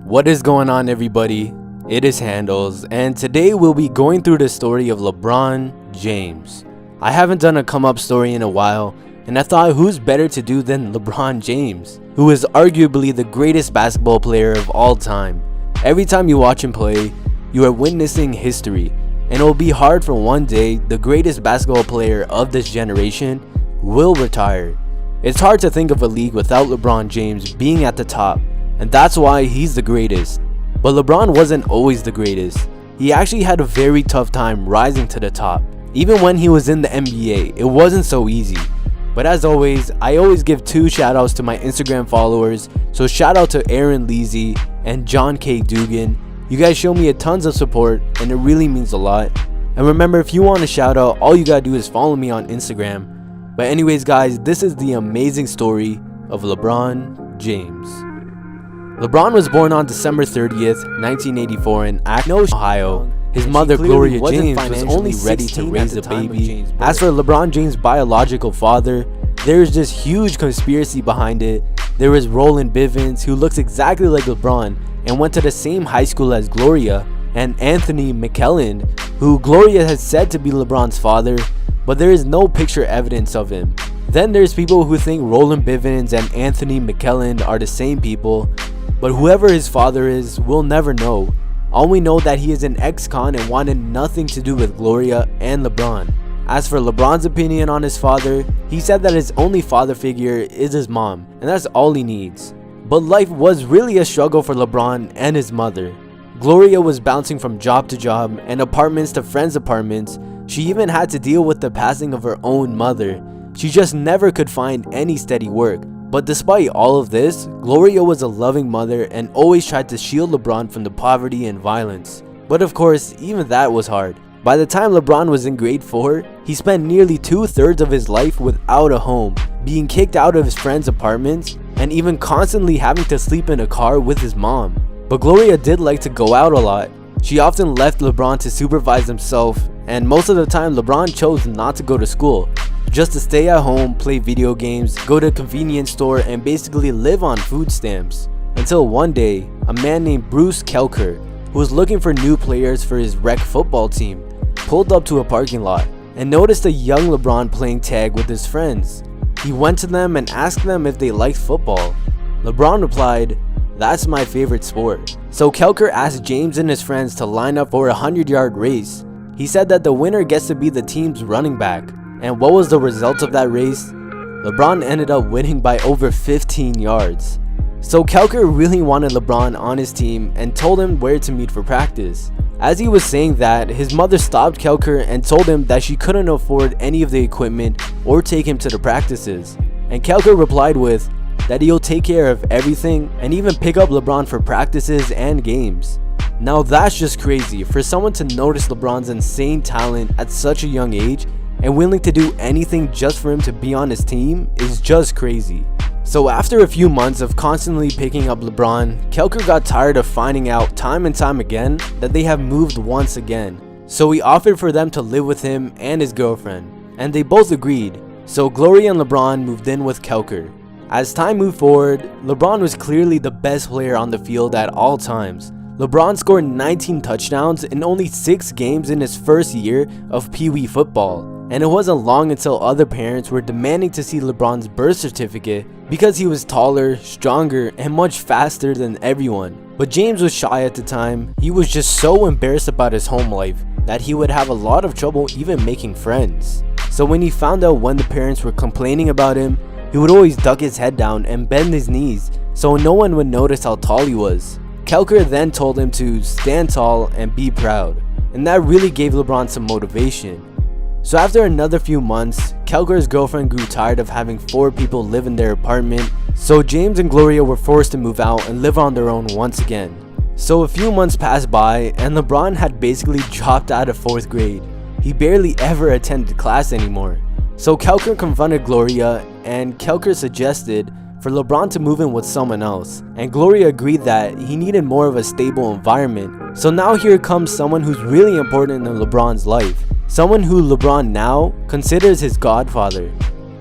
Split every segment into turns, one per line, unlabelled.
What is going on, everybody? It is Handles, and today we'll be going through the story of LeBron James. I haven't done a come up story in a while, and I thought who's better to do than LeBron James, who is arguably the greatest basketball player of all time. Every time you watch him play, you are witnessing history, and it will be hard for one day the greatest basketball player of this generation will retire. It's hard to think of a league without LeBron James being at the top, and that's why he's the greatest. But LeBron wasn't always the greatest. He actually had a very tough time rising to the top. Even when he was in the NBA, it wasn't so easy. But as always, I always give two shoutouts to my Instagram followers. So shout out to Aaron Leasy and John K. Dugan. You guys show me a tons of support and it really means a lot. And remember, if you want a shout out, all you gotta do is follow me on Instagram. But anyways guys, this is the amazing story of LeBron James. LeBron was born on December 30th, 1984 in Akron, Ohio. His mother, Gloria James, was only ready to raise a baby. As for LeBron James' biological father, there is this huge conspiracy behind it. There is Roland Bivens, who looks exactly like LeBron and went to the same high school as Gloria, and Anthony McKellen, who Gloria has said to be LeBron's father, but there is no picture evidence of him. Then there's people who think Roland Bivens and Anthony McKellen are the same people, but whoever his father is, we'll never know. All we know that he is an ex-con and wanted nothing to do with Gloria and LeBron. As for LeBron's opinion on his father, he said that his only father figure is his mom, and that's all he needs. But life was really a struggle for LeBron and his mother. Gloria was bouncing from job to job and apartments to friends' apartments. She even had to deal with the passing of her own mother. She just never could find any steady work. But despite all of this, Gloria was a loving mother and always tried to shield LeBron from the poverty and violence. But of course, even that was hard. By the time LeBron was in grade 4, he spent nearly 2/3 of his life without a home, being kicked out of his friends' apartments, and even constantly having to sleep in a car with his mom. But Gloria did like to go out a lot. She often left LeBron to supervise himself, and most of the time LeBron chose not to go to school, just to stay at home, play video games, go to a convenience store, and basically live on food stamps. Until one day, a man named Bruce Kelker, who was looking for new players for his rec football team, pulled up to a parking lot and noticed a young LeBron playing tag with his friends. He went to them and asked them if they liked football. LeBron replied, "That's my favorite sport." So Kelker asked James and his friends to line up for a 100-yard race. He said that the winner gets to be the team's running back. And what was the result of that race? LeBron ended up winning by over 15 yards. So Kelker really wanted LeBron on his team and told him where to meet for practice. As he was saying that, his mother stopped Kelker and told him that she couldn't afford any of the equipment or take him to the practices. And Kelker replied with that he'll take care of everything and even pick up LeBron for practices and games. Now that's just crazy. For someone to notice LeBron's insane talent at such a young age and willing to do anything just for him to be on his team is just crazy. So after a few months of constantly picking up LeBron, Kelker got tired of finding out time and time again that they have moved once again. So he offered for them to live with him and his girlfriend, and they both agreed. So Gloria and LeBron moved in with Kelker. As time moved forward, LeBron was clearly the best player on the field at all times. LeBron scored 19 touchdowns in only 6 games in his first year of Pee Wee football. And it wasn't long until other parents were demanding to see LeBron's birth certificate because he was taller, stronger, and much faster than everyone. But James was shy at the time. He was just so embarrassed about his home life that he would have a lot of trouble even making friends. So when he found out when the parents were complaining about him, he would always duck his head down and bend his knees so no one would notice how tall he was. Kelker then told him to stand tall and be proud, and that really gave LeBron some motivation. So after another few months, Kelker's girlfriend grew tired of having 4 people live in their apartment, so James and Gloria were forced to move out and live on their own once again. So a few months passed by and LeBron had basically dropped out of 4th grade. He barely ever attended class anymore. So Kelker confronted Gloria and Kelker suggested for LeBron to move in with someone else, and Gloria agreed that he needed more of a stable environment. So now here comes someone who's really important in LeBron's life. Someone who LeBron now considers his godfather,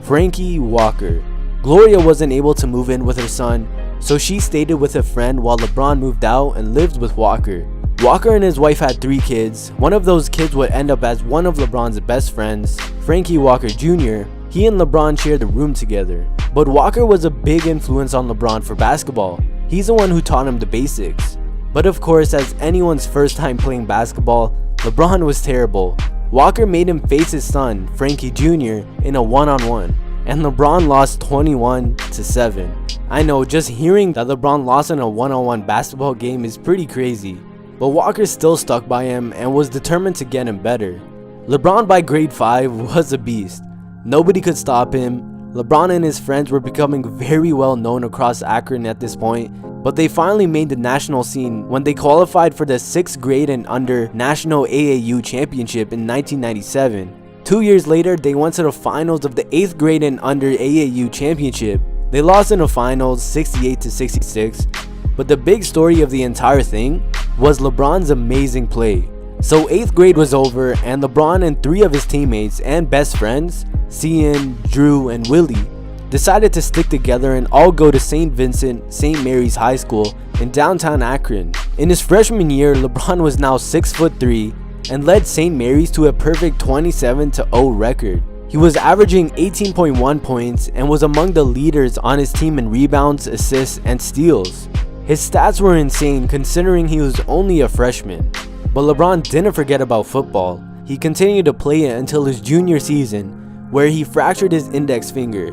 Frankie Walker. Gloria wasn't able to move in with her son so she stayed with a friend while LeBron moved out and lived with Walker. Walker and his wife had 3 kids. One of those kids would end up as one of LeBron's best friends, Frankie Walker Jr. He and LeBron shared a room together. But Walker was a big influence on LeBron for basketball. He's the one who taught him the basics. But of course, as anyone's first time playing basketball, LeBron was terrible. Walker made him face his son, Frankie Jr. in a one-on-one, and LeBron lost 21-7. I know, just hearing that LeBron lost in a one-on-one basketball game is pretty crazy. But Walker still stuck by him and was determined to get him better. LeBron by grade 5 was a beast. Nobody could stop him. LeBron and his friends were becoming very well known across Akron at this point, but they finally made the national scene when they qualified for the 6th grade and under National AAU Championship in 1997. 2 years later, they went to the finals of the 8th grade and under AAU Championship. They lost in the finals 68-66, but the big story of the entire thing was LeBron's amazing play. So 8th grade was over and LeBron and 3 of his teammates and best friends, Cian, Drew, and Willie, decided to stick together and all go to St. Vincent St. Mary's High School in downtown Akron. In his freshman year, LeBron was now 6'3" and led St. Mary's to a perfect 27-0 record. He was averaging 18.1 points and was among the leaders on his team in rebounds, assists, and steals. His stats were insane considering he was only a freshman. But LeBron didn't forget about football. He continued to play it until his junior season, where he fractured his index finger.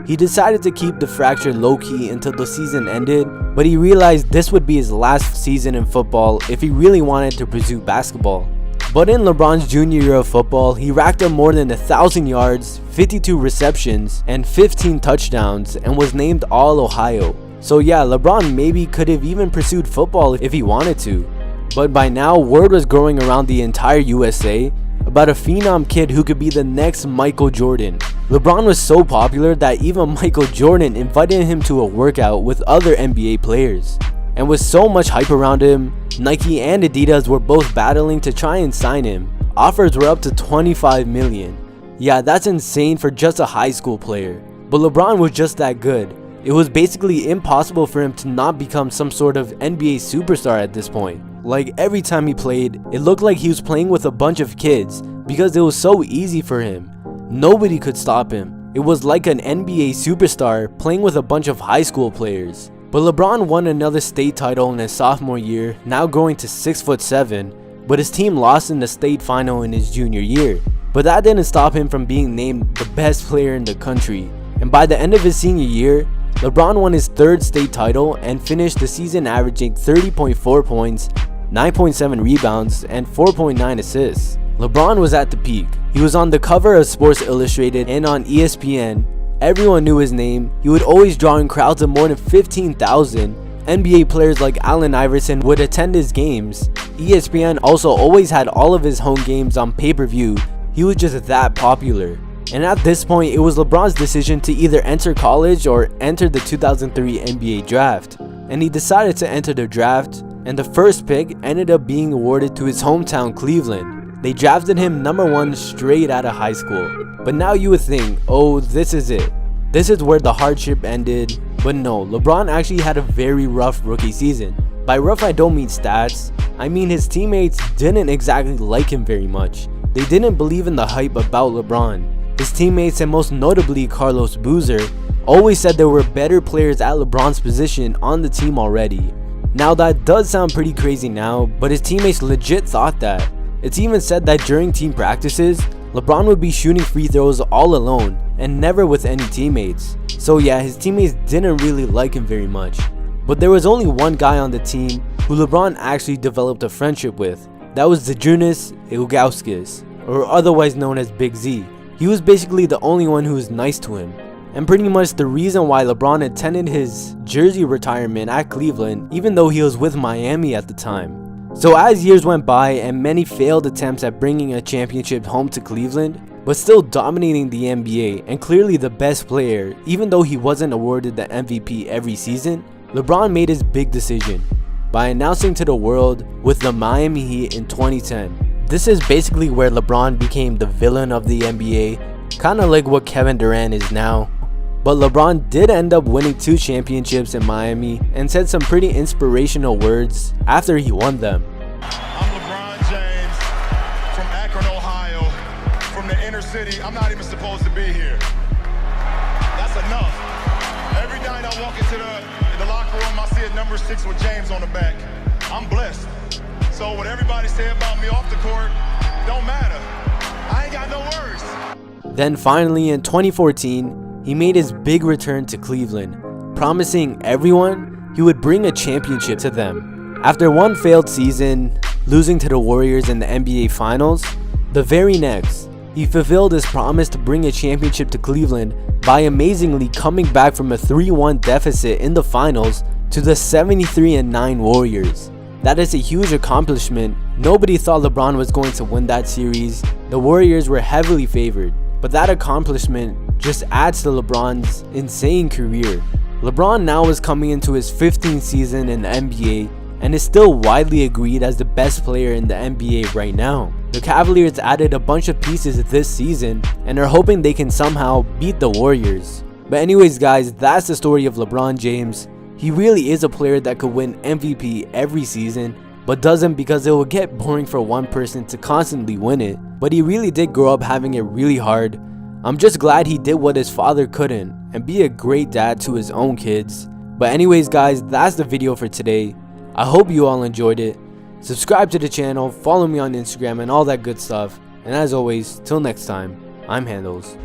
He decided to keep the fracture low-key until the season ended, but he realized this would be his last season in football if he really wanted to pursue basketball. But in LeBron's junior year of football, he racked up more than 1,000 yards, 52 receptions, and 15 touchdowns, and was named All-Ohio. So yeah, LeBron maybe could have even pursued football if he wanted to. But by now, word was growing around the entire USA about a phenom kid who could be the next Michael Jordan. LeBron was so popular that even Michael Jordan invited him to a workout with other NBA players. And with so much hype around him, Nike and Adidas were both battling to try and sign him. Offers were up to $25 million. Yeah, that's insane for just a high school player. But LeBron was just that good. It was basically impossible for him to not become some sort of NBA superstar at this point. Like every time he played, it looked like he was playing with a bunch of kids because it was so easy for him. Nobody could stop him. It was like an NBA superstar playing with a bunch of high school players. But LeBron won another state title in his sophomore year, now growing to 6'7", but his team lost in the state final in his junior year. But that didn't stop him from being named the best player in the country. And by the end of his senior year, LeBron won his 3rd state title and finished the season averaging 30.4 points, 9.7 rebounds, and 4.9 assists. LeBron was at the peak. He was on the cover of Sports Illustrated and on ESPN. Everyone knew his name. He would always draw in crowds of more than 15,000. NBA players like Allen Iverson would attend his games. ESPN also always had all of his home games on pay-per-view. He was just that popular. And at this point, it was LeBron's decision to either enter college or enter the 2003 NBA draft. And he decided to enter the draft, and the first pick ended up being awarded to his hometown Cleveland. They drafted him number 1 straight out of high school. But now you would think, oh, this is it. This is where the hardship ended. But no, LeBron actually had a very rough rookie season. By rough, I don't mean stats. I mean his teammates didn't exactly like him very much. They didn't believe in the hype about LeBron. His teammates, and most notably Carlos Boozer, always said there were better players at LeBron's position on the team already. Now that does sound pretty crazy now, but his teammates legit thought that. It's even said that during team practices, LeBron would be shooting free throws all alone and never with any teammates. So yeah, his teammates didn't really like him very much. But there was only one guy on the team who LeBron actually developed a friendship with. That was Zydrunas Ilgauskas, or otherwise known as Big Z. He was basically the only one who was nice to him, and pretty much the reason why LeBron attended his jersey retirement at Cleveland even though he was with Miami at the time. So as years went by and many failed attempts at bringing a championship home to Cleveland, but still dominating the NBA and clearly the best player even though he wasn't awarded the MVP every season, LeBron made his big decision by announcing to the world with the Miami Heat in 2010. This is basically where LeBron became the villain of the NBA, kinda like what Kevin Durant is now. But LeBron did end up winning 2 championships in Miami and said some pretty inspirational words after he won them.
I'm LeBron James from Akron, Ohio, from the inner city. I'm not even supposed to be here. That's enough. Every night I walk into the locker room, I see a number 6 with James on the back. I'm blessed. So what everybody say about me off the court, don't matter. I ain't got no words.
Then finally in 2014, he made his big return to Cleveland, promising everyone he would bring a championship to them. After one failed season, losing to the Warriors in the NBA Finals, the very next, he fulfilled his promise to bring a championship to Cleveland by amazingly coming back from a 3-1 deficit in the finals to the 73-9 Warriors. That is a huge accomplishment. Nobody thought LeBron was going to win that series. The Warriors were heavily favored, but that accomplishment just adds to LeBron's insane career. LeBron now is coming into his 15th season in the NBA and is still widely agreed as the best player in the NBA right now. The Cavaliers added a bunch of pieces this season and are hoping they can somehow beat the Warriors. But anyways guys, that's the story of LeBron James. He really is a player that could win MVP every season, but doesn't because it will get boring for one person to constantly win it. But he really did grow up having it really hard. I'm just glad he did what his father couldn't and be a great dad to his own kids. But anyways guys, that's the video for today. I hope you all enjoyed it. Subscribe to the channel, follow me on Instagram and all that good stuff. And as always, till next time, I'm Handles.